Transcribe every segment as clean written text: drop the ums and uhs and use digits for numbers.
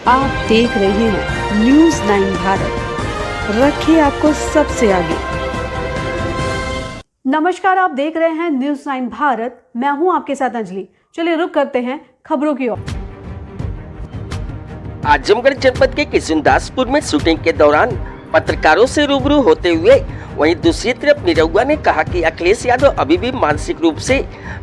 आप देख रहे हैं न्यूज़ 9 भारत, रखिए आपको सबसे आगे। नमस्कार, आप देख रहे हैं न्यूज़ 9 भारत, मैं हूं आपके साथ अंजलि। चलिए रुक करते हैं खबरों की ओर। आजमगढ़ जनपद के किशुनदासपुर में शूटिंग के दौरान पत्रकारों से रूबरू होते हुए वहीं दूसरी तरफ निरहुआ ने कहा कि अखिलेश यादव अभी भी मानसिक रूप से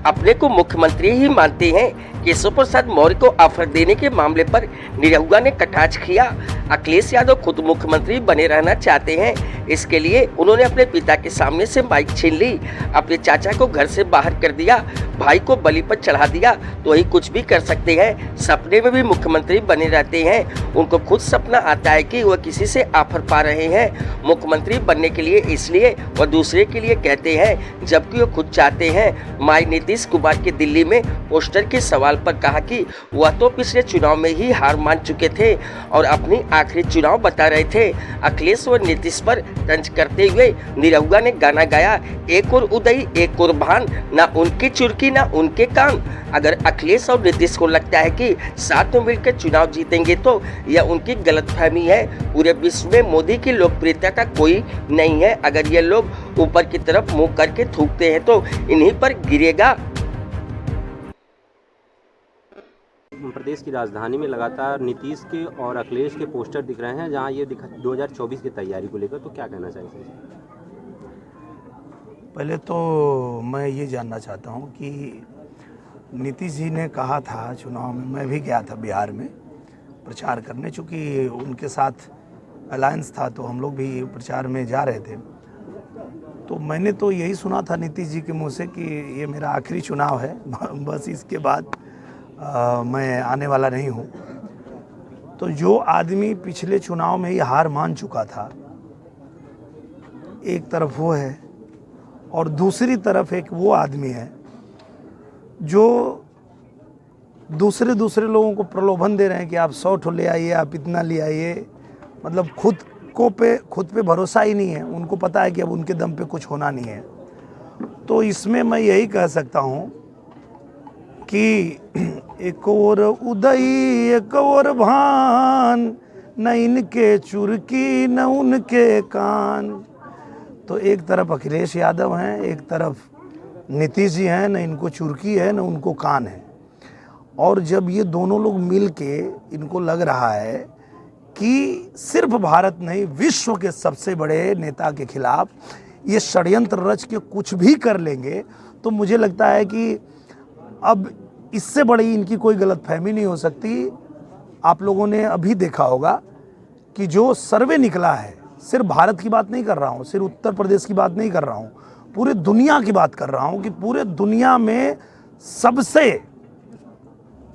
अपने को मुख्यमंत्री ही मानते हैं। केशव प्रसाद मौर्य को ऑफर देने के मामले पर निरहुआ ने कटाक्ष किया। अखिलेश यादव खुद मुख्यमंत्री बने रहना चाहते हैं, इसके लिए उन्होंने अपने पिता के सामने से माइक छीन ली, अपने चाचा को घर से बाहर कर दिया, भाई को बलि पर चढ़ा दिया तो वही कुछ भी कर सकते हैं। सपने में भी मुख्यमंत्री बने रहते हैं। उनको खुद सपना आता है कि वह किसी से ऑफर पा रहे हैं मुख्यमंत्री बनने के लिए, इसलिए वह दूसरे के लिए कहते हैं, जबकि वो खुद चाहते हैं। माई नीतीश कुमार के दिल्ली में पोस्टर के सवाल पर कहा कि वह तो पिछले चुनाव में ही हार मान चुके थे और अपनी आखिरी चुनाव बता रहे थे। अखिलेश व नीतीश पर तंज करते हुए निरहुआ ने गाना गाया, एक और उदय एक और भान, ना उनकी चुरकी ना उनके कान। अगर अखिलेश और नीतीश को लगता है कि साथ में मिलकर चुनाव जीतेंगे तो यह उनकी गलतफहमी है। पूरे विश्व में मोदी की लोकप्रियता का कोई नहीं है। अगर ये लोग ऊपर की तरफ मुंह करके थूकते हैं तो इन्हीं पर गिरेगा। प्रदेश की राजधानी में लगातार नीतीश के और अखिलेश के पोस्टर दिख रहे हैं, जहां ये 2024 की तैयारी को लेकर, तो क्या कहना चाहिए? पहले तो मैं ये जानना चाहता हूँ कि नीतीश जी ने कहा था चुनाव में, मैं भी गया था बिहार में प्रचार करने, चूँकि उनके साथ अलायंस था तो हम लोग भी प्रचार में जा रहे थे। तो मैंने तो यही सुना था नीतीश जी के मुँह से कि ये मेरा आखिरी चुनाव है, बस इसके बाद मैं आने वाला नहीं हूँ। तो जो आदमी पिछले चुनाव में ही हार मान चुका था, एक तरफ वो है और दूसरी तरफ एक वो आदमी है जो दूसरे लोगों को प्रलोभन दे रहे हैं कि आप 100 ठो ले आइए, आप इतना ले आइए। मतलब खुद पे भरोसा ही नहीं है। उनको पता है कि अब उनके दम पे कुछ होना नहीं है। तो इसमें मैं यही कह सकता हूँ कि एक और उदय एक और भान, न इनके चुरकी न उनके कान। तो एक तरफ अखिलेश यादव हैं, एक तरफ नीतीश जी हैं, न इनको चुरकी है न उनको कान है। और जब ये दोनों लोग मिल के इनको लग रहा है कि सिर्फ भारत नहीं विश्व के सबसे बड़े नेता के खिलाफ ये षड्यंत्र रच के कुछ भी कर लेंगे, तो मुझे लगता है कि अब इससे बड़ी इनकी कोई गलतफहमी नहीं हो सकती। आप लोगों ने अभी देखा होगा कि जो सर्वे निकला है, सिर्फ भारत की बात नहीं कर रहा हूँ, सिर्फ उत्तर प्रदेश की बात नहीं कर रहा हूँ, पूरे दुनिया की बात कर रहा हूँ कि पूरे दुनिया में सबसे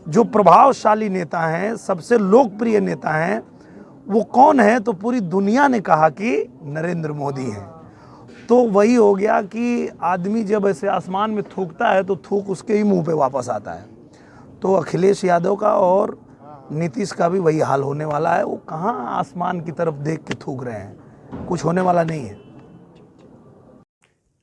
जो प्रभावशाली नेता हैं, सबसे लोकप्रिय नेता हैं, वो कौन है? तो पूरी दुनिया ने कहा कि नरेंद्र मोदी हैं। तो वही हो गया कि आदमी जब ऐसे आसमान में थूकता है तो थूक उसके ही मुंह पे वापस आता है। तो अखिलेश यादव का और नीतीश का भी वही हाल होने वाला है। वो कहाँ आसमान की तरफ देख के थूक रहे हैं, कुछ होने वाला नहीं है।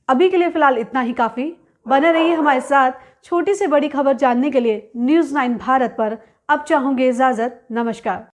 अभी के लिए फिलहाल इतना ही काफी। बने रहिए हमारे साथ। छोटी से बड़ी खबर जानने के लिए न्यूज़ 9 भारत पर अब चाहूंगी इजाजत। नमस्कार।